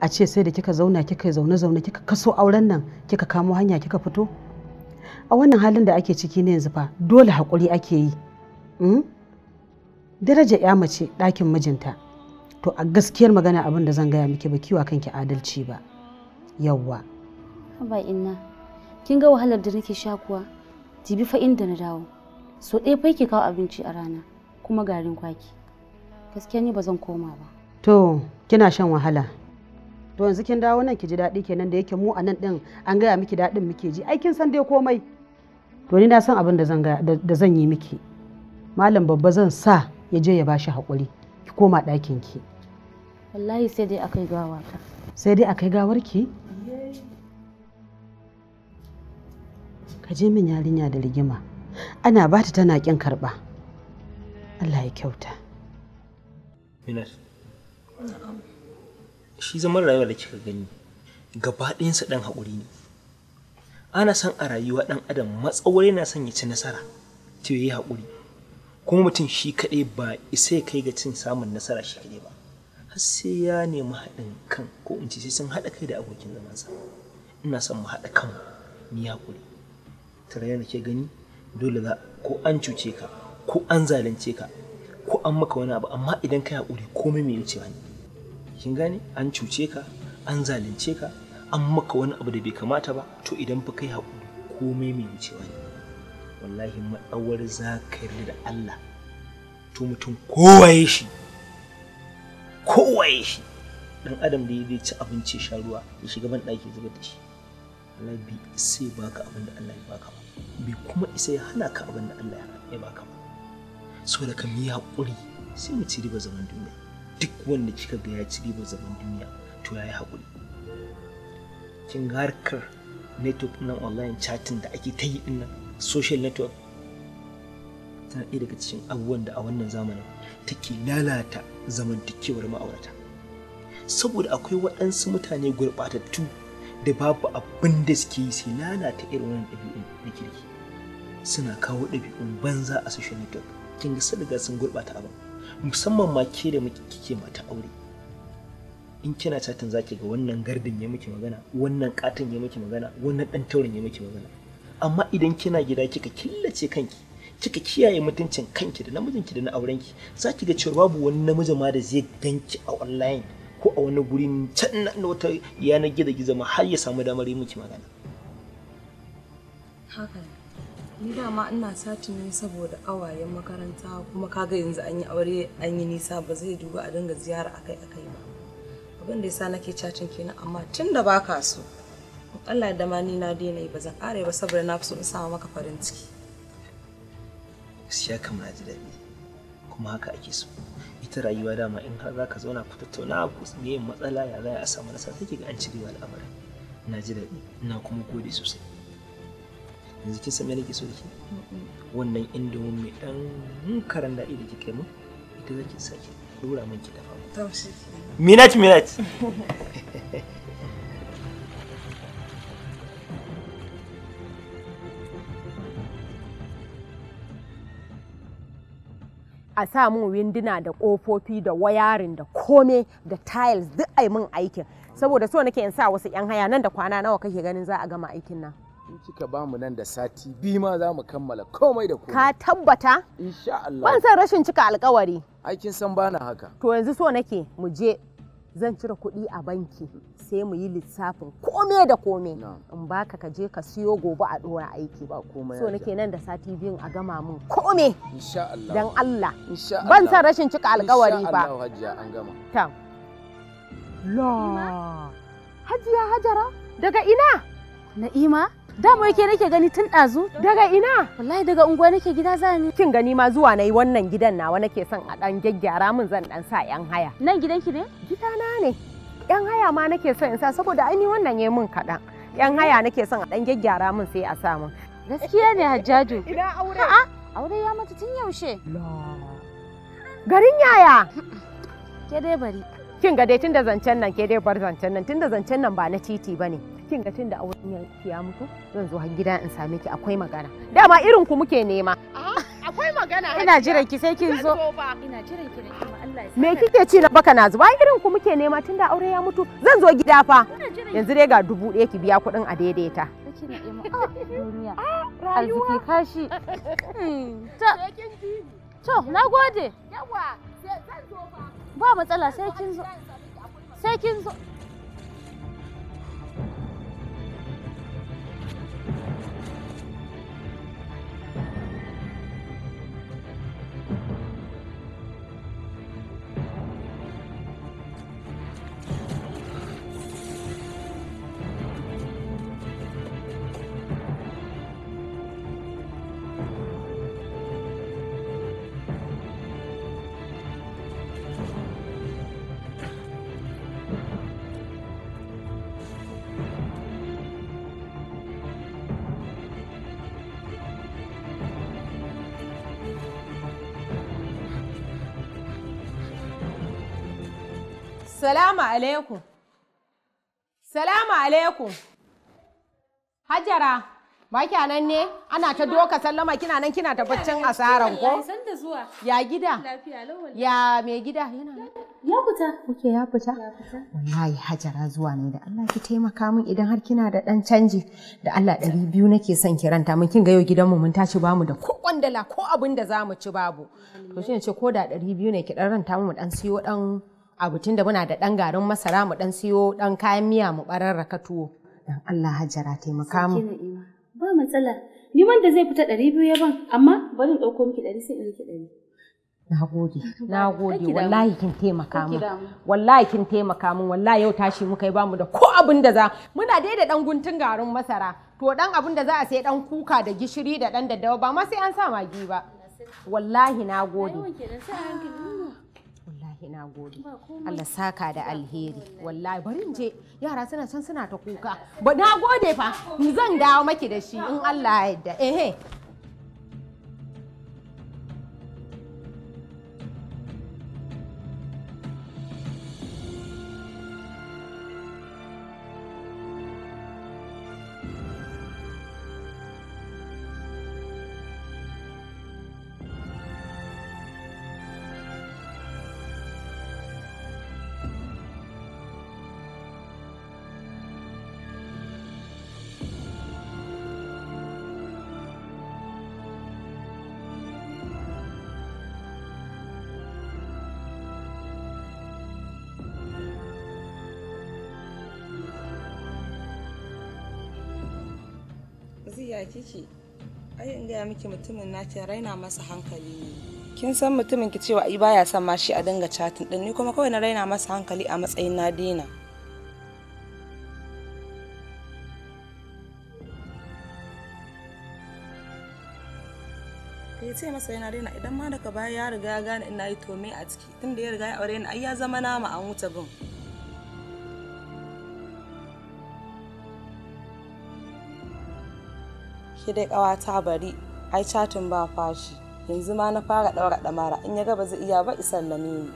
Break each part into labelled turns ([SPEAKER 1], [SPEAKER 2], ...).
[SPEAKER 1] a ce sai da kika zauna kika zaune kika kaso auren nan kika kamo hanya kika fito. A wannan halin da ake ciki ne yanzu fa dole haƙuri ake yi. Daraja ya mace ɗakin mijinta. To a gaskiyar magana abin da zan gaya miki ba kiwa kanki adalci ba. Yawwa.
[SPEAKER 2] Haba inna, kin ga wahalar da nake sha kuwa? Jibi fa inda na dawo. So ɗaya fa yake kawo abinci a rana kuma garin kwaki. Gaskiya ni ba zan koma ba.
[SPEAKER 1] To kina shan wahala. To yanzu kin dawo nan ki ji daɗi kenan da yake mu a nan ɗin an gaya miki daɗin muke ji. Ai kin san dai komai. To ni na san abin da zan yi miki. Malam babba zan sa ya je ya bashi haƙuri. Ki koma ɗakin ki.
[SPEAKER 2] Wallahi sai dai akai gawa ta.
[SPEAKER 1] Sai dai akai gawar ki? Ka je min yarinya da rigima. Ana ba ta tana ƙin karɓa. Allah ya kyauta.
[SPEAKER 3] Minat. Shi zaman rayuwa da kika gani gaba ɗayansa ɗan haƙuri ne. Ana son a rayuwa ɗan adam matsawar yana son ya ci nasara to yayi haƙuri. Kuma mutum shi kaɗai ba isa ya kai ga cin samun nasara shi kaɗai ba. Har sai ya nemi haɗin kan ko in ce sai sun haɗa kai da abokin zamansa. Ina son mu haɗa kanmu mu yi haƙuri. Tare da ke gani dole za ko an cuce ka ko an zalunce ka ko an maka wani abu amma idan ka yi haƙuri komai mai wucewa ne. Kin gane an cuce ka an zalunce ka an maka wani abu da bai kamata ba to idan fa kai haƙuri komai mai wucewa ne. Wallahi maɗawar za ka yarda da Allah to mutum kowaye shi dan adam da ya ci abinci sha ruwa ya shiga ban ɗaki zubar da shi. Allah bai isa ya baka abin da Allah ya baka ba bai kuma isa ya hana ka abin da Allah ya baka ba. So da ka yi haƙuri sai mu ci riba zaman duniya. Duk wanda kika ga ya ci riba zaman duniya to ya yi haƙuri. Kin ga harkar network nan online chatting da ake ta yi din nan social network tana ɗaya daga cikin abubuwan da a wannan zamanin take lalata zamantakewar ma'aurata. Saboda akwai waɗansu mutane gurɓatattu da babu abin da suke yi sai lalata irin wannan ɗabi'un na kirki. Suna kawo ɗabi'un banza a social network. Kin ga sun riga sun gurɓata abin. Musamman ma ke da kike mata aure. In kina chatin zaki ga wannan gardin ya miki magana, wannan katon ya miki magana, wannan dan taurin ya miki magana. Amma idan kina gida kika killace kanki, kika kiyaye mutuncin kanki da namijinki da na aurenki, zaki ga cewa babu wani namiji ma da zai ganki a online ko a wani guri can na wata yanar gizo ma har ya samu damar yi miki magana.
[SPEAKER 4] Haka ni dama ina sati ne saboda awayen makaranta kuma kaga yanzu an yi aure an yi nisa ba zai duba a dinga ziyara akai-akai ba. Abin da yasa nake chatting kenan amma tun da baka so Allah da ma ni na daina yi ba zan ƙare ba saboda na fi so in samu maka farin ciki.
[SPEAKER 3] Gaskiya kamar ji daɗi kuma haka ake so. Ita rayuwa dama in har zaka zauna ku tattauna ku yin matsala ya za a samu nasara take ga an ci riba al'amarin. Na ji daɗi ina kuma gode sosai. Yanzu kin san me nake so da ke? Wannan indomin mai ɗan karan daɗi da kike mun ita zaki sake dora min ki dafa mu.
[SPEAKER 4] Taushi.
[SPEAKER 3] Minat.
[SPEAKER 5] A sa mun winduna da ƙofofi da wayarin da kome da tiles duk ai mun aikin saboda so nake in sa wasu 'yan haya nan da kwana nawa kake ganin za a gama aikin nan.
[SPEAKER 6] In kika ba mu nan da sati biyu ma za mu kammala komai da komai.
[SPEAKER 5] Ka tabbata?
[SPEAKER 6] Insha Allah.
[SPEAKER 5] Ban san rashin cika alkawari.
[SPEAKER 6] Aikin san bana haka.
[SPEAKER 5] To yanzu so nake mu je zan cire kuɗi a banki sai mu yi lissafin kome da kome in baka ka je ka siyo gobe a ɗora aiki.
[SPEAKER 6] Ba komai.
[SPEAKER 5] So nake nan da sati biyun a gama mun kome.
[SPEAKER 6] Insha Allah.
[SPEAKER 5] Dan Allah.
[SPEAKER 6] Insha Allah.
[SPEAKER 5] Ban san rashin cika alkawari ba.
[SPEAKER 6] Insha Allah Hajiya an gama.
[SPEAKER 5] Ta. La. Hajiya Hajara daga ina?
[SPEAKER 2] Na'ima? Dama yake nake gani tun ɗazu.
[SPEAKER 5] Daga ina?
[SPEAKER 2] Wallahi daga unguwa nake gida zani.
[SPEAKER 5] Kin gani ma zuwa nayi wannan gidan nawa nake son a ɗan gyaggyara min zan ɗan sa 'yan haya.
[SPEAKER 2] Nan gidanki ne?
[SPEAKER 5] Gidana ne. 'Yan haya ma nake son in sa saboda ai ni wannan yayi min kaɗan. 'Yan haya nake son a ɗan gyaggyara min sai a sa min.
[SPEAKER 2] Gaskiya ne Hajjaju.
[SPEAKER 5] Ina aure?
[SPEAKER 2] A'a, aure ya mutu tun yaushe.
[SPEAKER 5] Garin yaya?
[SPEAKER 2] Ke dai bari.
[SPEAKER 5] Kin ga dai tunda zancen nan ke dai bar zancen nan tunda zancen nan ba na titi bane. Kin ga tunda auren ya mutu zan zo har gida in same ki akwai magana. Dama irin ku muke nema. Akwai magana. magana.
[SPEAKER 2] Ina jiran ki sai kin zo.
[SPEAKER 5] Ina jiran ki Na'ima Allah ya sa. Me kike ci na baka na zuba irin ku muke nema tunda aure ya mutu. Zan zo gida fa. Yanzu dai ga 1000 ki biya kuɗin a daidaita.
[SPEAKER 2] Kake Na'ima. Duniya. Arziki kashi. To, na gode.
[SPEAKER 5] Yawa, zan zo fa.
[SPEAKER 2] Ba matsala sai kin zo. Sai kin zo.
[SPEAKER 5] Salamu alaikum. Salamu alaikum. Hajara, ba kya nan ne? Ana ta doka sallama kina nan kina ta baccin asaran ko?
[SPEAKER 2] San da zuwa.
[SPEAKER 5] Ya gida?
[SPEAKER 2] Lafiya lau wallahi.
[SPEAKER 5] Ya me gida yana nan?
[SPEAKER 2] Ya fita.
[SPEAKER 5] Kuke ya fita? Wallahi Hajara zuwa ne da Allah ki taimaka min idan har kina da dan canji da Allah 200 nake son kiranta mun kin ga yau gidanmu mun tashi bamu da ko kwandala ko abin da zamu ci babu. To shi ne ce ko da 200 ne ki dan ranta mu dan siyo dan abu tunda muna da ɗan garin masara mu ɗan siyo ɗan kayan miya mu ɓararraka tuwo. Dan Allah Hajara taimaka mu.
[SPEAKER 2] Ba matsala. Ni wanda zai fita 200 ya ban amma bari in ɗauko miki 100 sai in rike 100.
[SPEAKER 5] Na gode wallahi kin taimaka mu. Wallahi kin taimaka mu wallahi yau tashi muka yi bamu da ko abin da za muna dai da ɗan guntun garin masara to ɗan abin da za a sai ɗan kuka da gishiri da ɗan daddawa ba ma sai an sa magi ba. Wallahi na gode. Na gode. Allah saka da alheri. Wallahi bari in je yara suna can suna ta kuka. Ba na gode fa. Zan dawo maki da shi in Allah ya yarda. Ehe.
[SPEAKER 4] Ya kike? Ai in gaya miki mutumin na ce raina masa hankali ne. Kin san mutumin ki cewa ai baya son ma shi a dinga chatting din ni kuma kawai na raina masa hankali a matsayin na dena. Kai ce masa yana daina idan ma daga baya ya riga ya gane ina yi tome a ciki tunda ya riga ya aure ni ai ya zama nama an wuce bin. Ki dai ƙawata bari ai chatin ba fashi yanzu ma na fara ɗaura ɗamara in ya ga ba zai iya ba isallame ni.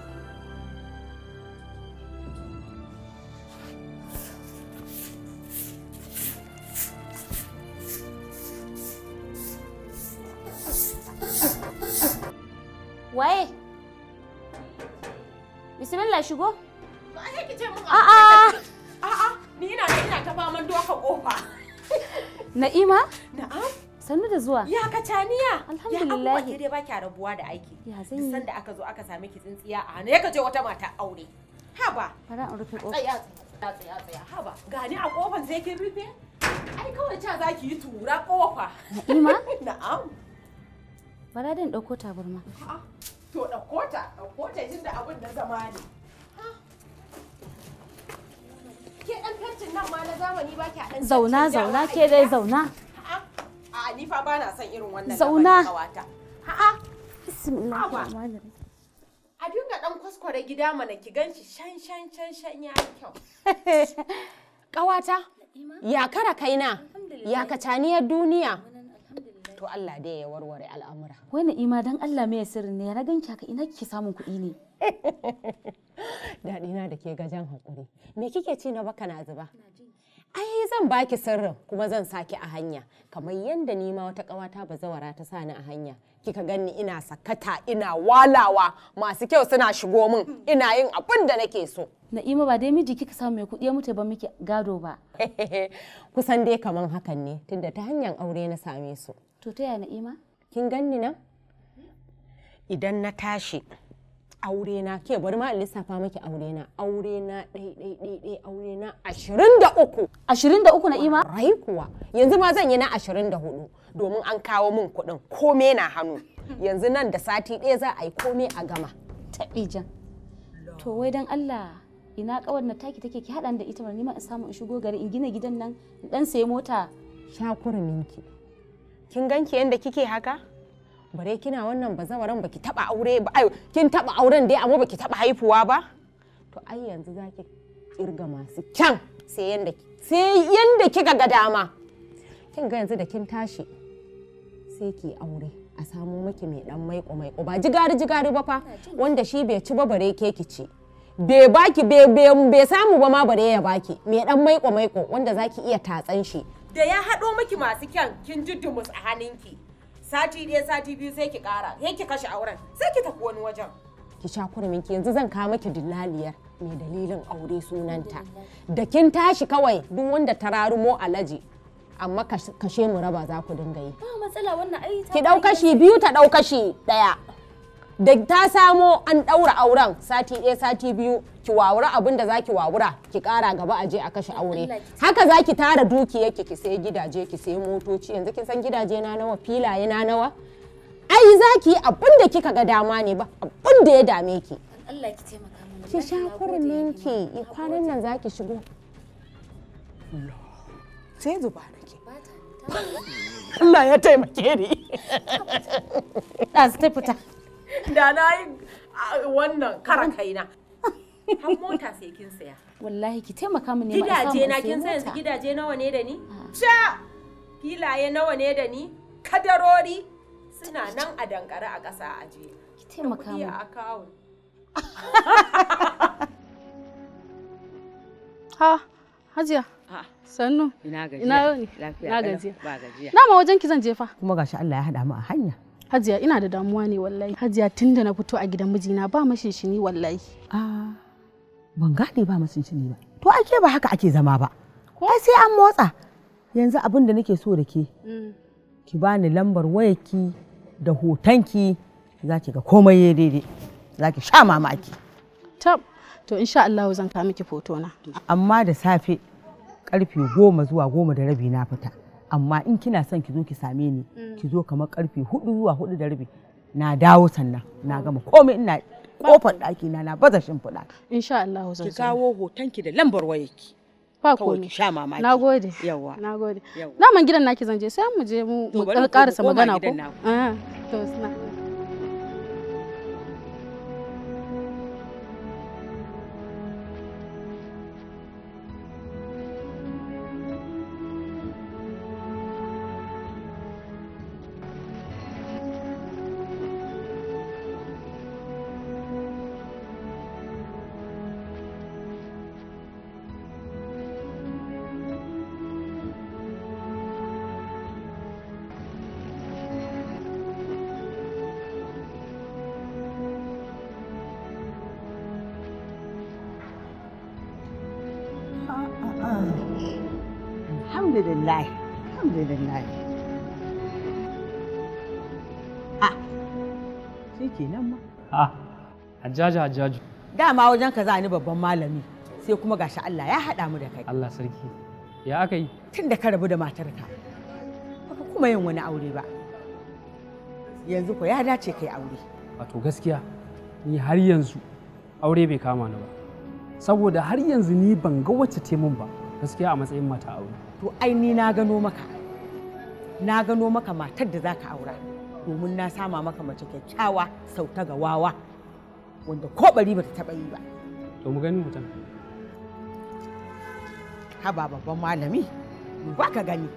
[SPEAKER 2] Waye? Bismillah shigo.
[SPEAKER 5] Ba ai ki ce mun
[SPEAKER 2] A'a.
[SPEAKER 5] Ni ina ta faman doka kofa.
[SPEAKER 2] Na'ima?
[SPEAKER 5] Na'am.
[SPEAKER 2] Sannu da zuwa.
[SPEAKER 5] Ya kacaniya.
[SPEAKER 2] Alhamdulillah.
[SPEAKER 5] Ya dai baki rabuwa da aiki.
[SPEAKER 2] Ya zan yi.
[SPEAKER 5] Sanda aka zo aka same ki tsintsiya a hannu ya kace wata mata aure. Haba.
[SPEAKER 2] Fara in rufe kofa.
[SPEAKER 5] Tsaya. Haba. Gani a kofan sai kin rufe? Ai kawai ca zaki yi tura kofa.
[SPEAKER 2] Na'ima?
[SPEAKER 5] Na'am.
[SPEAKER 2] Bara din dauko tabarma.
[SPEAKER 5] To dauko ta tunda abin da zama ne. Ke dan fentin nan ma na zamani ba ki a dan
[SPEAKER 2] Zauna ke dai zauna.
[SPEAKER 5] A ni fa ba na son irin wannan
[SPEAKER 2] Zauna.
[SPEAKER 5] kawata. A'a.
[SPEAKER 2] Bismillahirrahmanirrahim.
[SPEAKER 5] A dinga dan kwaskware gida mana ki ganshi shan ya kyau. Kawata, ya kara kaina, ya kacaniyar duniya. To Allah dai ya warware al'amura.
[SPEAKER 2] Wai Na'ima dan Allah me sirrin ne na ganki haka ina kike samun kuɗi ne?
[SPEAKER 5] Daɗina da ke gajen haƙuri. Me kike ci na baka na zuba? Ai zan baki sirrin kuma zan saki a hanya. Kamar yadda ni ma wata ƙawata bazawara ta sani a hanya. Kika ganni ina sakata, ina walawa, masu kyau suna shigo min, ina yin abin da nake so.
[SPEAKER 2] Na'ima ba dai miji kika samu mai kuɗi ya mutu ba miki gado ba.
[SPEAKER 5] Kusan dai kaman hakan ne, tunda ta hanyar aure na same su.
[SPEAKER 2] To ta yaya Na'ima?
[SPEAKER 5] Kin ganni nan? Idan na tashi aure na, ke bari ma in lissafa miki aure na ɗai aure na 23.
[SPEAKER 2] 23 Na'ima?
[SPEAKER 5] Rai kuwa, yanzu ma zan yi na 24 domin an kawo min kuɗin kome na hannu. Yanzu nan da sati ɗaya za a yi kome a gama.
[SPEAKER 2] Taɓijan. To wai dan Allah ina kawar na taki take ki haɗa da ita ba nima in samu in shigo gari in gina gidan nan in dan sayi mota.
[SPEAKER 5] Shakuruminki. Kin ganki yanda kike haka? Bare kina wannan bazawaran baki taba aure ba. Ai kin taba auren dai amma baki taba haifuwa ba. To ai yanzu zaki kirga masu kyan sai yanda kika ga dama. Kin ga yanzu da kin tashi sai ki aure a samu miki mai dan maiko ba jigari ba fa wanda shi bai ci ba bare ke ki ci. Bai baki bai samu ba ma bare ya baki mai dan maiko wanda zaki iya tatsan shi. Da ya haɗo miki masu kyan kin ji dumus a hannunki. Sati ɗaya sati biyu sai ki ƙara sai ki kashe auren sai ki tafi wani wajen. Ki sha kurminki yanzu zan kawo miki dillaliyar mai dalilin aure sunanta. Da kin tashi kawai duk wanda ta rarumo alaji amma kashe mu raba za ku dinga yi.
[SPEAKER 2] Ba matsala wannan ai ta.
[SPEAKER 5] Ki ɗau kashi biyu ta ɗau kashi ɗaya. Da ta samo an ɗaura auren sati ɗaya sati biyu ki wawura abin da za ki wawura ki ƙara gaba a je a kashe aure. Haka za ki tara dukiyarki ki sayi gidaje ki sayi motoci yanzu kin san gidaje na nawa filaye na nawa. Ai za ki yi abin da kika ga dama ne ba abin da ya dame ki.
[SPEAKER 2] Allah ki taimaka mana.
[SPEAKER 5] Ki sha kurminki kwanan nan za ki shigo. Sai zuba nake. Allah ya taimake ni.
[SPEAKER 2] Da ta fita.
[SPEAKER 5] Da na yi wannan kara kaina. Har mota sai kin saya.
[SPEAKER 2] Wallahi ki taimaka mu ne ma
[SPEAKER 5] Gidaje na kin san yanzu gidaje nawa ne da ni? Ca! Filaye nawa ne da ni? Kadarori suna nan a dankare a ƙasa a je.
[SPEAKER 2] Ki taimaka mu.
[SPEAKER 5] a kawo.
[SPEAKER 7] Ha, Hajiya. Sannu.
[SPEAKER 8] Ina gajiya.
[SPEAKER 7] Ina yau
[SPEAKER 8] Lafiya.
[SPEAKER 7] Na gajiya.
[SPEAKER 8] Ba gajiya.
[SPEAKER 7] Dama wajen ki zan je fa.
[SPEAKER 1] Kuma gashi Allah ya haɗa mu a hanya.
[SPEAKER 7] Hajiya ina da damuwa ne wallahi. Hajiya tunda na fito a gidan mijina ba mashinshini wallahi.
[SPEAKER 1] Ah, ban gane ba mashinshini ba. To ake ba haka ake zama ba. Ai sai an motsa. Yanzu abin da nake so da ke. Ki bani lambar wayarki da hotonki za ki ga komai ya daidai. Za ki sha mamaki.
[SPEAKER 7] Tab, to insha Allah zan kawo miki foto na.
[SPEAKER 1] Amma da safe karfe 10 zuwa 10:30 na fita. Amma in kina son ki zo ki same ni ki zo kamar karfe 4 zuwa 4:30 na dawo sannan na gama komai ina kofar ɗaki na baza shimfiɗa.
[SPEAKER 7] Insha Allah zan
[SPEAKER 1] ki kawo hotonki da lambar wayarki.
[SPEAKER 7] Ba
[SPEAKER 1] komai. Ki sha mamaki.
[SPEAKER 7] Nagode.
[SPEAKER 1] Yawa.
[SPEAKER 7] Nagode. Naman gidan naki zan je sai mu je mu karasa magana ko. To suna.
[SPEAKER 1] Alhamdulillah. Alhamdulillah. Ah, shi kenan ma.
[SPEAKER 9] Ah, Hajjaju.
[SPEAKER 1] Dama wajen ka za ni babban malami sai kuma gashi Allah ya haɗa mu da kai.
[SPEAKER 9] Allah sarki. Ya aka yi?
[SPEAKER 1] Tun da ka rabu da matarka. Baka kuma yin wani aure ba. Yanzu ko ya dace kai aure.
[SPEAKER 9] Wato gaskiya ni har yanzu aure bai kama ni ba. Saboda har yanzu ni ban ga wacce te mun ba. Gaskiya a matsayin mata aure.
[SPEAKER 1] To ai ni na gano maka matar da za ka aura domin na sama maka mace kyakkyawa sauta ga wawa wanda ko bari ba ta taɓa yi ba.
[SPEAKER 9] To mu gani mutum.
[SPEAKER 1] Haba babban malami ba ka gani.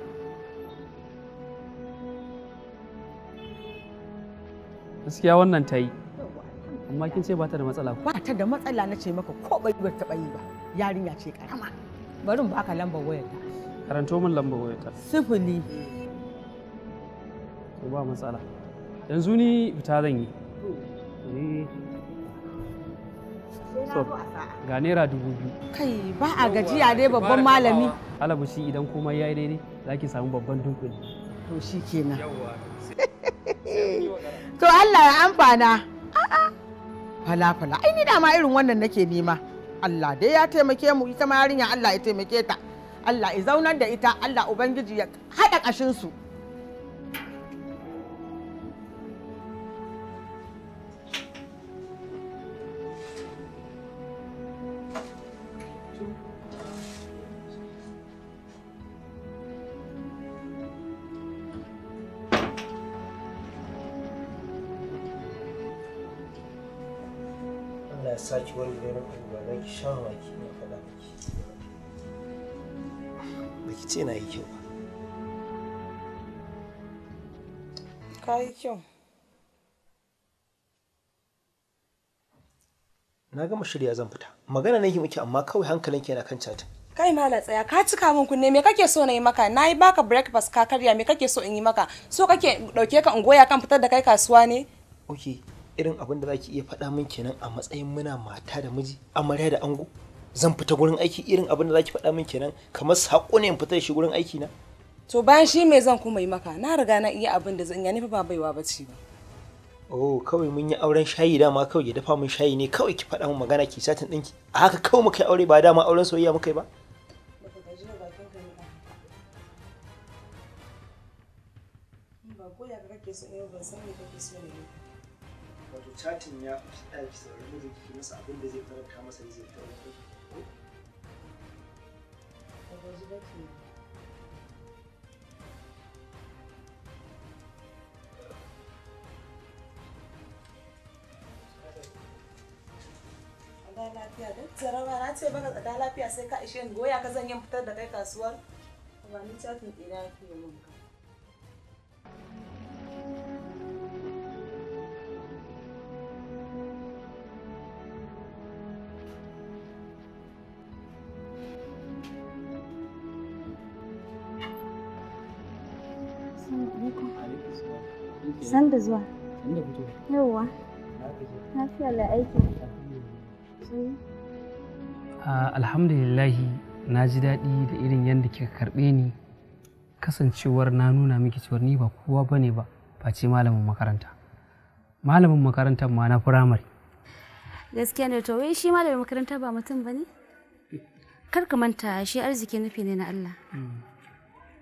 [SPEAKER 9] Gaskiya wannan ta yi. Amma kin ce ba ta da matsala.
[SPEAKER 1] Ba ta da matsala na ce maka ko bari ba ta taɓa yi ba. Yarinya ce karama.
[SPEAKER 5] bari in baka lambar wayarta.
[SPEAKER 9] Karanto min lambar wayarta.
[SPEAKER 5] 0.
[SPEAKER 9] To ba matsala. Yanzu ni fita zan yi. So, ga naira 2000.
[SPEAKER 5] Kai ba a gajiya dai babban malami.
[SPEAKER 9] Alabushi idan komai ya yi daidai za ki samu babban dunkuli.
[SPEAKER 5] To shi kenan. To Allah ya amfana. Fala. Ai ni dama irin wannan nake nema. Allah dai ya taimake mu ita ma yarinya Allah ya taimake ta. Allah ya zaunar da ita, Allah Ubangiji ya haɗa ƙashinsu.
[SPEAKER 3] Allah ya saki wani gairin abubuwa don ki sha mamaki na faɗa miki. Ba ki ce na yi kyau ba.
[SPEAKER 4] Ka yi kyau.
[SPEAKER 3] Na gama shirya zan fita. Magana nake miki amma kawai hankalinki yana kan catin.
[SPEAKER 4] Kai mala tsaya ka cika min kunne me kake so na yi maka? Na yi baka breakfast ka karya me kake so in yi maka? So kake dauke ka in goya kan fitar da kai kasuwa ne?
[SPEAKER 3] Okay, irin abin da zaki iya faɗa min kenan a matsayin muna mata da miji, amarya da ango. Zan fita gurin aiki irin abin da zaki faɗa min kenan kamar sako ne in fita da shi gurin aiki na.
[SPEAKER 4] To bayan shi me zan kuma yi maka? Na riga na iya abin da zan yi, ni fa ba baiwa bace ba.
[SPEAKER 3] Oh, kawai mun yi auren shayi dama kawai ya dafa mun shayi ne kawai ki faɗa min magana ki satin ɗinki. A haka kawai muka yi aure ba dama auren soyayya muka yi ba. Wato chatin ya fi ɗaki sauran mijin ki masa abin da zai faranta masa zai faranta.
[SPEAKER 4] Lafiya don jarawa na ce baka tsada lafiya sai ka ishe ni goya ka zan yin fitar da kai kasuwar ba ni chatin ɗina yake mun ka.
[SPEAKER 2] San da zuwa. Yawwa. Lafiya la aiki.
[SPEAKER 9] Alhamdulillahi na ji daɗi da irin yadda kika karɓe ni kasancewar na nuna miki cewar ni ba kowa bane ba face malamin makaranta. Malamin makarantar ma na firamare.
[SPEAKER 2] Gaskiya ne to wai shi malamin makaranta ba mutum bane? Kar ka manta shi arziki nufi ne na Allah.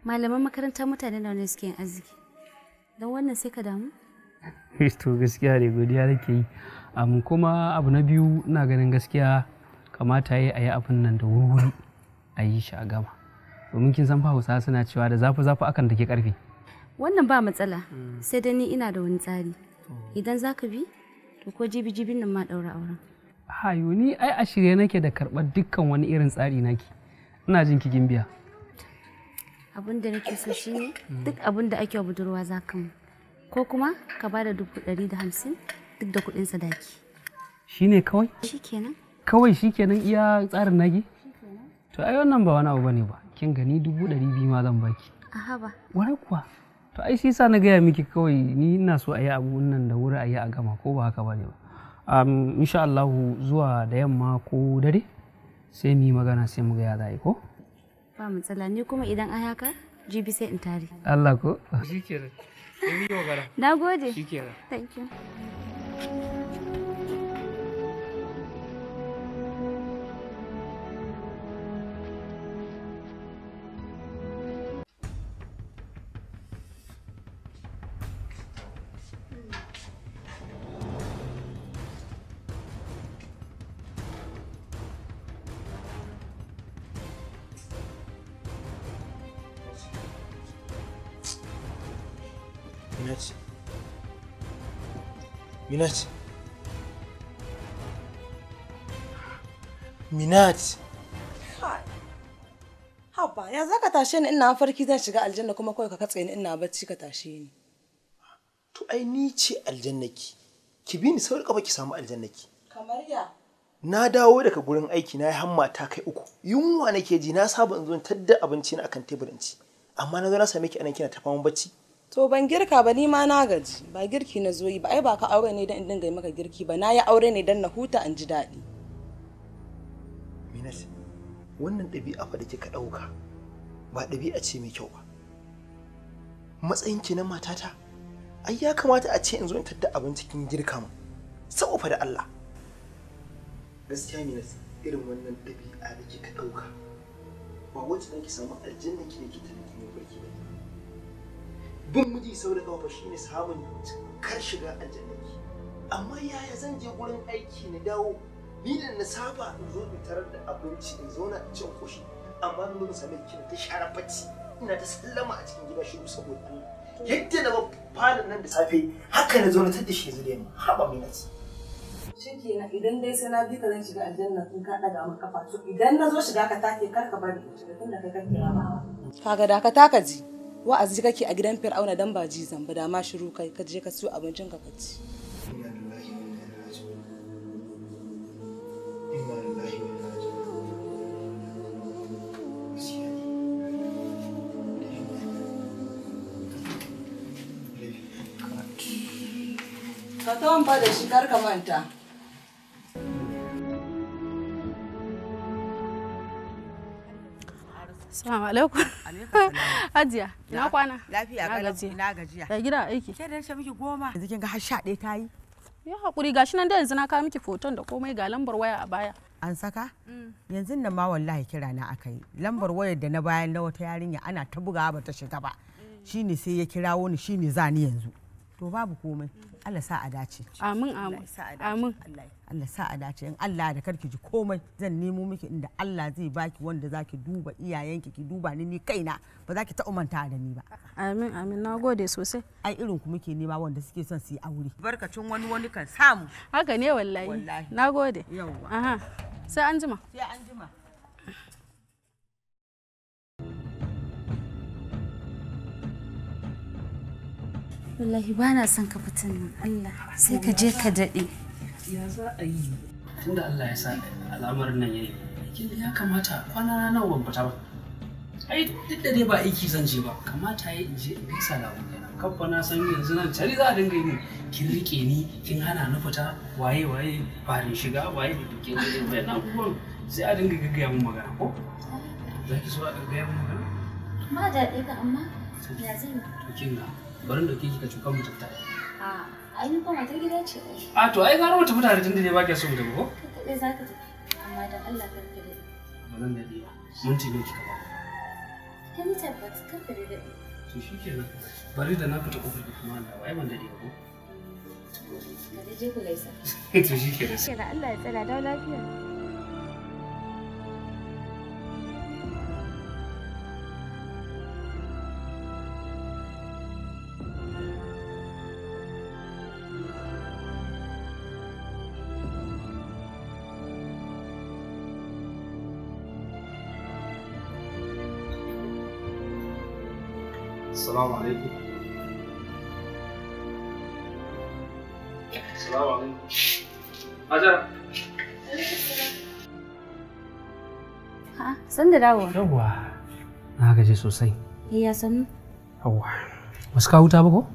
[SPEAKER 2] Malaman makaranta mutane nawa ne suke yin arziki? Don wannan sai ka damu?
[SPEAKER 9] To gaskiya ne godiya nake yi. Kuma abu na biyu ina ganin gaskiya kamata yi a yi abin nan da wuri a yi shi a gama. Domin kin san fa Hausa suna cewa da zafi akan take karfe.
[SPEAKER 2] Wannan ba matsala sai dai ni ina da wani tsari. Idan za ka bi to ko jibin nan ma ɗaura auren.
[SPEAKER 9] Hayo ni ai a shirye nake da karɓar dukkan wani irin tsari naki. Ina jin ki gimbiya.
[SPEAKER 2] Abin da nake so shine duk abin da ake wa budurwa za ka mu. Ko kuma ka ba da 150 duk da kuɗin sadaki.
[SPEAKER 9] Shi ne kawai?
[SPEAKER 2] Shi kenan.
[SPEAKER 9] Kawai shi kenan iya tsarin naki? To ai wannan ba wani abu bane ba. Kin gani 200 ma zan baki.
[SPEAKER 2] Aha ba.
[SPEAKER 9] Wai kuwa. To ai shi sa na gaya miki kawai ni ina so a yi abu nan da wuri a yi a gama ko ba haka bane ba. Insha Allah zuwa da yamma ko dare sai mu yi magana sai mu ga ya za ko?
[SPEAKER 2] Ba matsala ni kuma idan ai haka jibi sai in tare.
[SPEAKER 9] Allah ko? Shi kenan.
[SPEAKER 2] Na gode.
[SPEAKER 9] Shi kenan.
[SPEAKER 2] Thank you.
[SPEAKER 3] Minat. Minat.
[SPEAKER 4] Haba, ya zaka tashe ni ina farki zan shiga aljanna kuma kawai ka katse ni ina bacci ka tashe ni.
[SPEAKER 3] To ai ni ce aljannaki. Ki bi ni sauri kafa ki samu aljannaki.
[SPEAKER 4] Kamar ya?
[SPEAKER 3] Na dawo daga gurin aiki na yi hamma ta kai 3. Yunwa nake ji, na saba in zo in tadda abinci na akan teburin ci. Amma na zo na same ki anan kina ta faman bacci.
[SPEAKER 4] To ban girka ba, ni ma na gaji. Ba girki na zo yi ba. Ai ba ka aure ne dan in dinga yi maka girki ba. Na yi aure ne dan na huta in ji daɗi.
[SPEAKER 3] Minat, wannan ɗabi'a fa da kika ɗauka ba ɗabi'a ce mai kyau ba. Matsayinki na matata, ai ya kamata a ce in zo in tadda abinci kin girka mu. Saboda da Allah. Gaskiya Minat, irin wannan ɗabi'a da kika ɗauka ba wacce dan ki samu aljanna ki ne ki tana ki ne barki ba. Bin miji sau da kafa shine samun kar shiga aljanna ki. Amma yaya zan je gurin aiki na dawo ni da na saba in zo in tarar da abinci in zauna in ci in koshi, amma na zo same ki ta share bacci ina ta sallama a cikin gida shiru saboda Allah. Yadda na ba falon nan da safe haka na zo na tada shi yanzu da yamma. Haba Minat.
[SPEAKER 4] Shikenan idan dai sai na bi ka zan shiga aljanna kun ka daga mun kafa to idan na zo shiga ka take kar ka bari shiga tunda kai kake rama. Kaga da ka taka ji wa'azi kake a gidan Fir'auna dan ba ji zamba da ma shiru kai ka je ka siyo abincin ka ka ci. Ka tawon fa da shi kar ka manta.
[SPEAKER 7] Assalamu alaikum. Hajiya, na kwana.
[SPEAKER 5] Lafiya kalau ina gajiya.
[SPEAKER 7] Ya gida aiki.
[SPEAKER 5] Ke da miki 10. Yanzu kin ga har 11 ta yi.
[SPEAKER 7] Ya hakuri gashi nan da yanzu na kawo miki foton da komai ga lambar waya a baya.
[SPEAKER 5] An saka? Yanzu nan ma wallahi kira na aka yi. Lambar wayar da na bayan na wata yarinya ana ta bugawa ba ta shiga ba. Shine sai ya kirawo ni shine zani yanzu. To babu komai. Allah sa a dace.
[SPEAKER 7] Amin amin. Amin.
[SPEAKER 5] Allah sa a dace in Allah da karki ji komai zan nemo miki inda Allah zai baki wanda zaki duba iyayenki ki duba ni kaina ba za ki ta umanta da ni ba.
[SPEAKER 7] Amin amin nagode sosai.
[SPEAKER 5] Ai irin ku muke nema wanda suke son su yi aure. Barkacin wani kan samu.
[SPEAKER 7] Haka ne wallahi. Nagode.
[SPEAKER 5] Yawwa.
[SPEAKER 7] Aha. Sai an jima.
[SPEAKER 5] Sai an jima.
[SPEAKER 2] Wallahi ba na son ka fitan nan Allah sai ka je ka daɗe.
[SPEAKER 9] Ya za a yi tunda Allah ya sa al'amarin nan yayi. Ya kamata kwana nawa ban fita ba. Ai duk da dai ba aiki zan je ba kamata yayi in je in gaisa da abokaina. Kabba na san yanzu nan tare za a dinga yi kin rike ni kin hana ni fita waye farin shiga waye da kin ga bayan abubuwan sai a dinga gaggaya mun magana ko? Za ki so a gaggaya mun magana?
[SPEAKER 2] Ma daɗe ka amma ya zan yi.
[SPEAKER 9] To kin ga bari da kike ka cukan mu tafta.
[SPEAKER 2] Ai ni kuma matar gida ce.
[SPEAKER 9] To ai gara mu tafi tare tunda ne ba ke so mu tafi ko?
[SPEAKER 2] Kai za ka tafi. Amma dan Allah kar ka daɗe.
[SPEAKER 9] Ba zan daɗe ba. Minti ne kika ba.
[SPEAKER 2] Kai ni tabbata kar ka daɗe.
[SPEAKER 9] To shikenan. Bari da na fita kofar da kuma Allah wai ban daɗe ba ko?
[SPEAKER 2] Ka je ku gaisa.
[SPEAKER 9] To shikenan.
[SPEAKER 2] Kira Allah ya tsara da lafiya.
[SPEAKER 9] Assalamu alaikum. Assalamu alaikum. Hajara.
[SPEAKER 2] San da dawowa.
[SPEAKER 9] Yawwa. Na gaji sosai.
[SPEAKER 2] Ya sanu.
[SPEAKER 9] Yawwa. Basu kawo wuta ba ko?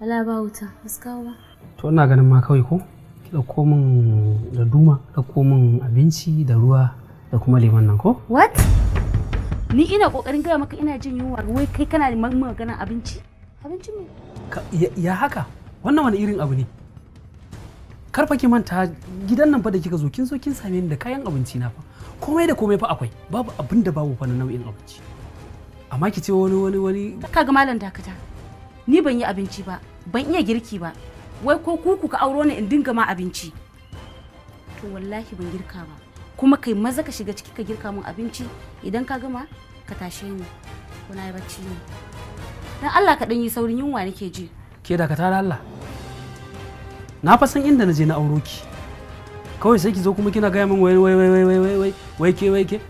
[SPEAKER 2] Wala ba wuta, basu kawo ba.
[SPEAKER 9] To ina ganin ma kawai ko? Ki ɗauko min da duma, ɗauko min abinci da ruwa da kuma lemon nan ko?
[SPEAKER 2] What? Ni ina kokarin gaya maka ina jin yunwa wai kai kana da maganar abinci? Abinci me?
[SPEAKER 9] Ya haka? Wannan wani irin abu ne? Karfa ki manta gidan nan fa da kika zo kin same ni da kayan abinci na fa. Komai da komai fa akwai. Babu abin da babu fa na nau'in abinci. Amma ki ce wani
[SPEAKER 2] kaga malam dakata. Ni ban yi abinci ba, ban iya girki ba. Wai ko kuku ka auro ni in dinga ma abinci. To wallahi ban girka ba. Kuma kai maza ka shiga ciki ka girka min abinci idan ka gama ka tashe ni ko na yi bacci ne dan Allah ka dan yi saurin yunwa nake ji.
[SPEAKER 9] Ke da ka tara Allah na fa san inda na je na auro ki kawai sai ki zo kuma kina gaya min wai ke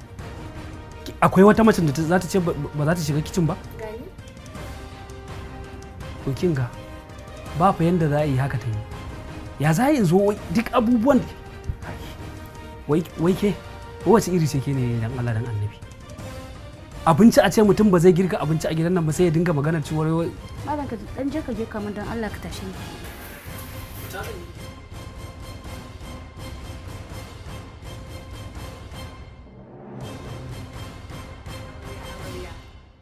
[SPEAKER 9] akwai wata mace da za ta ce ba za ta shiga kicin ba to kin ga ba fa yanda za a yi haka ta yi ya za yi zo duk abubuwan wai ke wace iri ce ke ne dan Allah dan annabi? Abinci a ce mutum ba zai girka abinci a gidan nan ba sai ya dinga magana cewa
[SPEAKER 2] malam ka dan je ka girka min dan Allah ka tashi ni.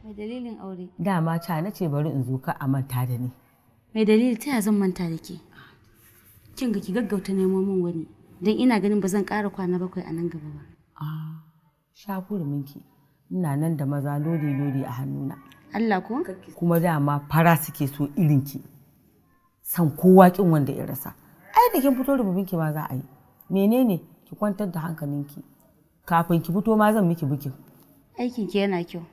[SPEAKER 2] Mai dalilin aure?
[SPEAKER 5] Dama ca na ce bari in zo ka a manta da ni.
[SPEAKER 2] Mai dalili ta ya zan manta da ke? Kin ga ki gaggauta nemo min wani don ina ganin ba zan ƙara kwana 7 a nan gaba ba.
[SPEAKER 5] Sha minki. Ina nan da maza lodi a hannuna.
[SPEAKER 2] Allah ko?
[SPEAKER 5] Kuma dama fara suke so irinki. San kowa kin wanda ya rasa. Ai da kin fito rububinki ma za a yi. Menene ki kwantar da hankalinki. Kafin ki fito ma zan miki bukin.
[SPEAKER 2] Aikin ki yana kyau.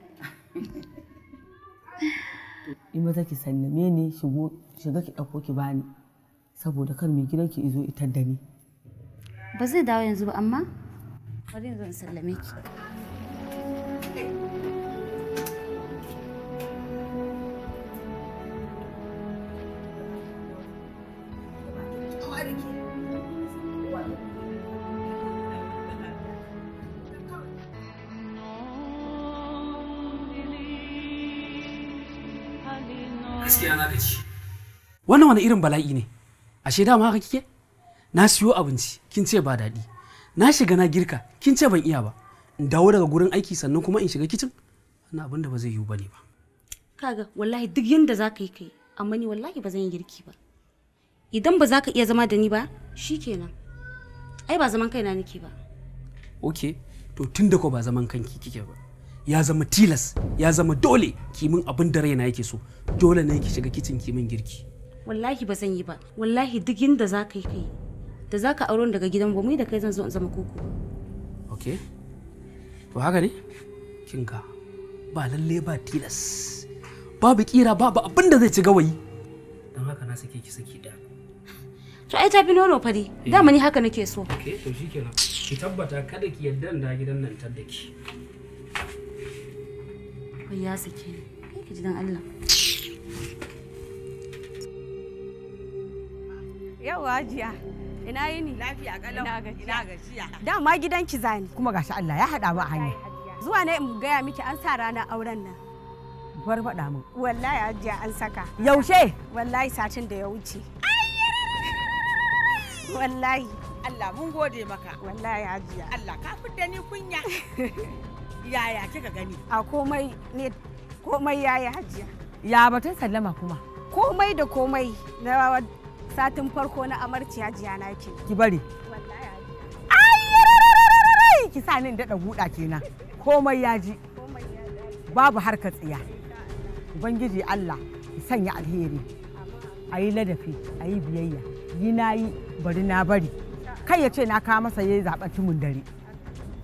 [SPEAKER 5] In maza ki sallame ni shiga ki ɗauko ki bani. Saboda kar mai gidanki izo itar da ni.
[SPEAKER 2] Ba zai dawo yanzu ba amma bari zan sallame ki.
[SPEAKER 9] Gaskiya na gaji. Wannan wani irin bala'i ne? Ashe dama haka kike? Na siyo abinci, kin ce ba daɗi. Na shiga na girka, kin ce ban iya ba. In dawo daga gurin aiki sannan kuma in shiga kicin? Wannan abin da ba zai yiwu bane ba.
[SPEAKER 2] Kaga wallahi duk yanda za ka yi kai, amma ni wallahi ba zan yi girki ba. Idan ba za ka iya zama da ni ba, shikenan. Ai ba zaman kaina nake ba.
[SPEAKER 9] Okay, to tun da ko ba zaman kanki kike ba. Ya zama tilas, ya zama dole ki min abin da raina yake so. Dole ne ki shiga kicin ki min girki.
[SPEAKER 2] Wallahi ba zan yi ba. Wallahi duk yanda za ka yi kai. Da za ka auro daga gidan ba mu da kai zan zo in zama koko.
[SPEAKER 9] Okay. To haka ne? Kin ga ba lalle ba tilas. Babu kira babu abin da zai ci gawayi. Dan haka na sake ki saki daya.
[SPEAKER 2] To ai ta fi nono fari. Dama ni haka nake so.
[SPEAKER 9] Okay, to shikenan. Ki tabbata kada ki yarda da gidan nan tar da ki.
[SPEAKER 2] Kai ya sake ni. Kai ki ji dan Allah.
[SPEAKER 8] Yawa jiya. Ina yini?
[SPEAKER 10] Lafiya kalau. Ina gajiya.
[SPEAKER 8] Dama gidanki zani.
[SPEAKER 5] Kuma gashi Allah ya haɗa mu a hanya.
[SPEAKER 8] Zuwa ne in gaya miki an sa ranar auren nan.
[SPEAKER 5] Bar faɗa min.
[SPEAKER 8] Wallahi hajiya an saka.
[SPEAKER 5] Yaushe?
[SPEAKER 8] Wallahi satin da ya wuce. Wallahi.
[SPEAKER 10] Allah mun gode maka.
[SPEAKER 8] Wallahi hajiya.
[SPEAKER 10] Allah ka fidda ni kunya. Yaya kika gani?
[SPEAKER 8] A komai ne komai yayi hajiya.
[SPEAKER 5] Ya batun sallama kuma.
[SPEAKER 8] Komai da komai na satin farko na amarci hajiya na ke.
[SPEAKER 5] Ki bari.
[SPEAKER 8] Wallahi hajiya.
[SPEAKER 5] Ai ki sa ni in daɗa guda kenan. Komai ya ji. Babu harkar tsiya. Ubangiji Allah ya sanya alheri. A yi ladafi, a yi biyayya. Yi na yi, bari na bari. Kai ya ce na kawo masa ya yi zaɓen tumun dare.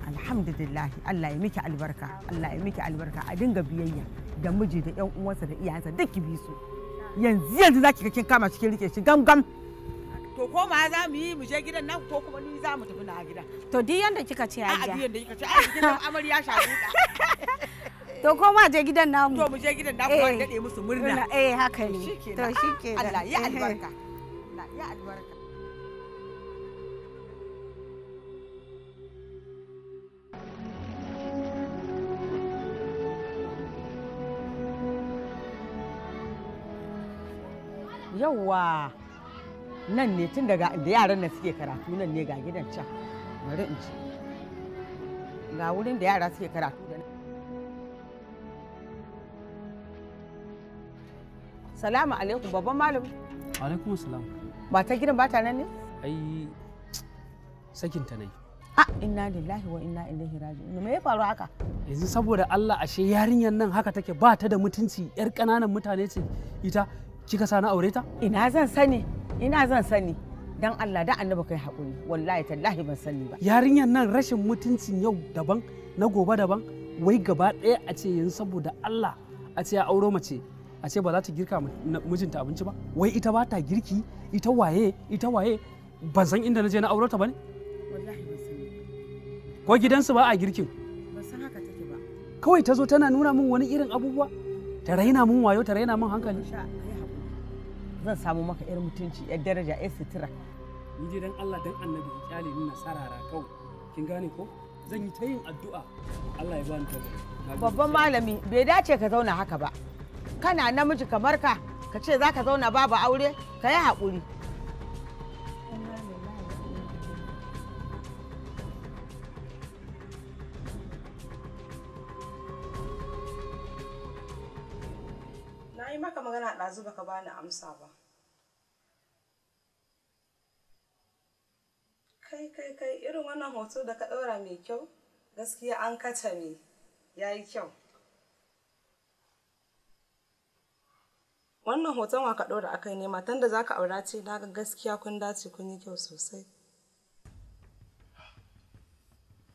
[SPEAKER 5] Alhamdulillah, Allah ya miki albarka, Allah ya miki albarka. A dinga biyayya da miji da ƴan uwansa da iyayensa duk ki bi su. Yanzu za ki ga kin kama cikin rike shi gam.
[SPEAKER 10] To ko ma za mu yi mu je gidan nan ko kuma ni za mu tafi na gida.
[SPEAKER 8] To duk yanda kika ce hajiya.
[SPEAKER 10] A duk yanda kika ce ai gidan amarya shaguda.
[SPEAKER 8] To ko ma je gidan namu.
[SPEAKER 10] To mu je gidan namu an dade musu murna.
[SPEAKER 8] Haka ne. To shikenan.
[SPEAKER 10] Allah ya albarka. Allah ya albarka.
[SPEAKER 5] Yawwa nan ne tun daga da yaran nan suke karatu nan ne ga gidan can. Bari in ci. Ga wurin da yara suke karatu da nan. Salamu alaikum babban malam.
[SPEAKER 9] Alaikum salam.
[SPEAKER 5] Ba ta gidan ba ta nan ne?
[SPEAKER 9] Ai sakin ta nayi.
[SPEAKER 5] Inna lillahi wa inna ilaihi raji'un. Me ya faru haka?
[SPEAKER 9] Yanzu saboda Allah ashe yarinyar nan haka take ba ta da mutunci yar ƙananan mutane ce ita kika sa na aure ta?
[SPEAKER 5] Ina zan sani dan Allah da annabi kai haƙuri wallahi tallahi ban sani ba.
[SPEAKER 9] Yarinyar nan rashin mutuncin yau daban na gobe daban wai gaba ɗaya a ce yanzu saboda Allah a ce ya auro mace a ce ba za ta girka mijinta abinci ba wai ita ba ta girki ita waye ban san inda na je na auro ta bane?
[SPEAKER 5] Wallahi ban sani.
[SPEAKER 9] Ko gidansu ba a girkin?
[SPEAKER 5] Ban san haka take ba.
[SPEAKER 9] Kawai ta zo tana nuna min wani irin abubuwa ta raina min wayo ta raina min hankali.
[SPEAKER 5] Zan samu maka yar mutunci yar daraja yar sutura.
[SPEAKER 9] Ni je dan Allah dan annabi ki kyale ni na sarara kawai kin gane ko zan yi ta yin addu'a Allah ya bani tabbata.
[SPEAKER 10] Babban malami bai dace ka zauna haka ba. Kana namiji kamar ka ce za ka zauna babu aure ka yi haƙuri.
[SPEAKER 4] Na yi maka magana ɗazu baka bani amsa ba. Kai irin wannan hoto da ka ɗaura mai kyau gaskiya an kaca ne ya yi kyau. Wannan hoton wa ka ɗora akai ne matan da za ka aura ce na ga gaskiya kun dace kun yi kyau sosai.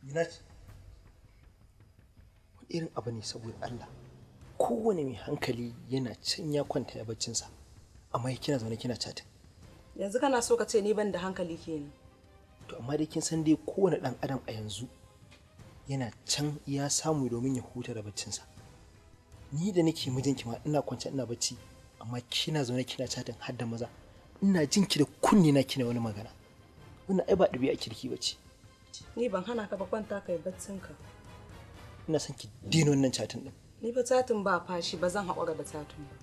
[SPEAKER 3] Minat, wani irin abu ne saboda Allah. Kowane mai hankali yana can ya kwanta ya baccinsa, amma kina zaune kina chatin.
[SPEAKER 4] Yanzu kana so ka ce ni ban da hankali kenan.
[SPEAKER 3] To amma dai kin san dai kowane ɗan adam a yanzu yana can ya samu domin ya huta da baccinsa. Ni da nake mijinki ma ina kwance ina bacci, amma kina zaune kina chatin har da maza. Ina jin ki da kunni na kina wani magana. Wannan ai ba ɗabi'a kirki bace.
[SPEAKER 4] Ni ban hana ka ba kwanta kai baccinka.
[SPEAKER 3] Ina son ki dino wannan chatin din.
[SPEAKER 4] Ni fa chatin ba fashi ba zan haƙura da chatin ba.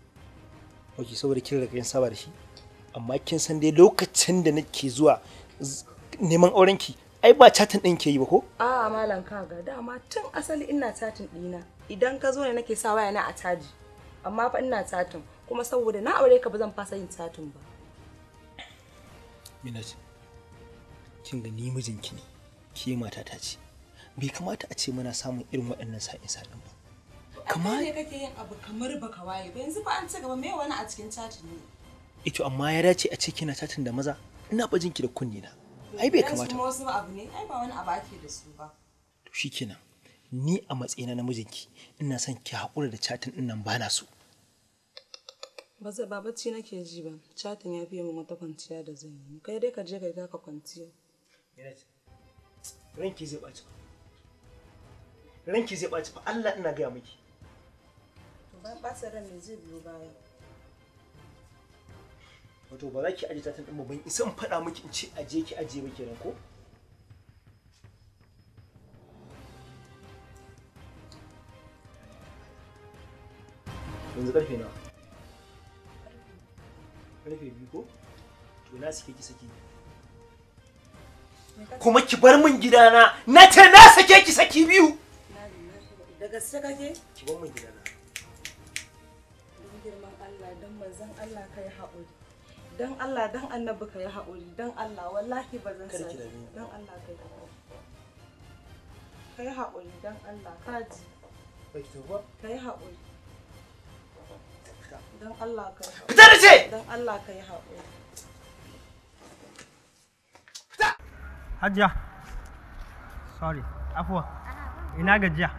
[SPEAKER 3] Ok, saboda kin riga kin saba da shi. Amma kin san dai lokacin da nake zuwa neman aurenki ai ba chatin din ke yi ba ko?
[SPEAKER 4] A'a malam kaga dama tun asali ina chatin dina. Idan ka zo ne nake sa waya na a caji. Amma fa ina chatin kuma saboda na aure ka ba zan fasa yin chatin ba.
[SPEAKER 3] Minat, kin ga ni mijinki ne, ke matata ce. Bai kamata a ce muna samun irin waɗannan sa'in ba.
[SPEAKER 4] Kamar ne kake yin abu kamar baka waye ba yanzu fa an ci gaba me wani a cikin chatin ne.
[SPEAKER 3] Ito amma ya dace a ce kina chatin da maza. Ina bajin ki da kunni na. Ai bai kamata.
[SPEAKER 4] Kuma wasu abu ne ai ba wani abu ake da su ba.
[SPEAKER 3] To shikenan. Ni a matsayina na mijinki ina son ki haƙura da chatin din nan bana so.
[SPEAKER 4] Ba bacci nake ji ba. Chatin ya fiye min wata kwanciya da zan yi. Kai dai ka je kai ka kwanciya.
[SPEAKER 3] Ranki zai ɓaci ba. Ranki zai ɓaci ba. Allah ina gaya miki.
[SPEAKER 4] To bayan ɓacin ran me zai biyo baya?
[SPEAKER 3] Wato ba za ki aje chatin din ba ban isa in faɗa miki in ce aje ki aje ba kenan ko? Yanzu ƙarfe nawa? Ƙarfe 2 ko? To na sake ki saki. Kuma ki bar min gidana. Na ce na sake ki saki 2.
[SPEAKER 4] Da gaske kake?
[SPEAKER 3] Ki bar min gidana.
[SPEAKER 4] Don girman Allah, don manzon Allah kai haƙuri. Don Allah, don Annabi kai haƙuri. Don Allah, wallahi ba zan sa. Don Allah kai haƙuri. Kai haƙuri don Allah, kaji.
[SPEAKER 3] Baki to ba?
[SPEAKER 4] Kai haƙuri. Don Allah kai haƙuri.
[SPEAKER 3] Fita da ce!
[SPEAKER 4] Don Allah kai haƙuri.
[SPEAKER 11] Hajiya. Sorry, afuwa. Ina gajiya.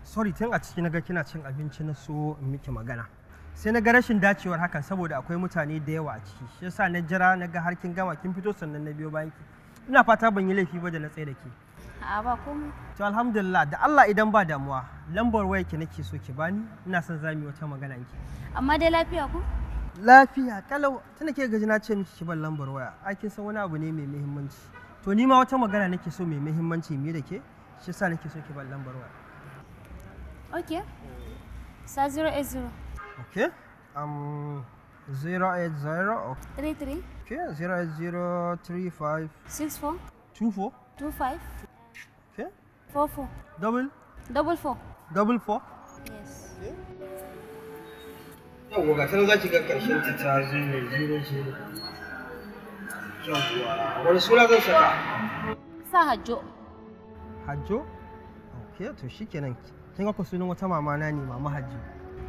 [SPEAKER 11] Sorry, tun a ciki naga kina cin abinci na so in miki magana. Sai na ga rashin dacewar hakan saboda akwai mutane da yawa a ciki. Shi yasa na jira na ga har kin gama kin fito sannan na biyo bayan ki. Ina fata ban yi laifi ba da na tsaye da ke.
[SPEAKER 2] A'a ba komai.
[SPEAKER 11] To alhamdulillah da Allah idan ba damuwa lambar wayar ki nake so ki bani ina son za mu yi wata magana ki.
[SPEAKER 2] Amma dai lafiya ko?
[SPEAKER 11] Lafiya kalau tunda ke gaji na ce miki ki ban lambar waya. Ai kin san wani abu ne mai muhimmanci. To ni ma wata magana nake so mai muhimmanci me da ke shi yasa nake so ki ban lambar waya.
[SPEAKER 2] Okay. Sa 080.
[SPEAKER 11] Okay. 080
[SPEAKER 2] 33.
[SPEAKER 11] Okay, 08035
[SPEAKER 2] 64.
[SPEAKER 11] 24
[SPEAKER 2] 25.
[SPEAKER 11] Okay.
[SPEAKER 2] 44.
[SPEAKER 11] Double
[SPEAKER 2] 44.
[SPEAKER 11] 44.
[SPEAKER 2] Yes.
[SPEAKER 11] Yawwa ga sanar za ki ga ƙarshen ta ta zero. Yawwa wani suna zan saka?
[SPEAKER 2] Sa Hajjo.
[SPEAKER 11] Hajjo? Okay, to shikenan. Kin ga ku sunan wata mama na ne, Mama Hajjo.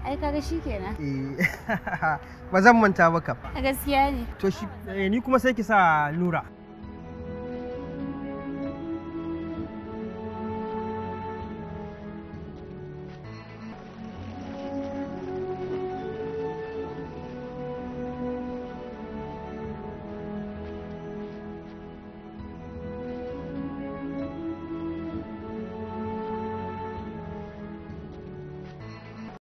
[SPEAKER 2] Ai kaga shikenan.
[SPEAKER 11] Ba zan manta ba kam.
[SPEAKER 2] A gaskiya ne.
[SPEAKER 11] To shi ni kuma sai ki sa Nura.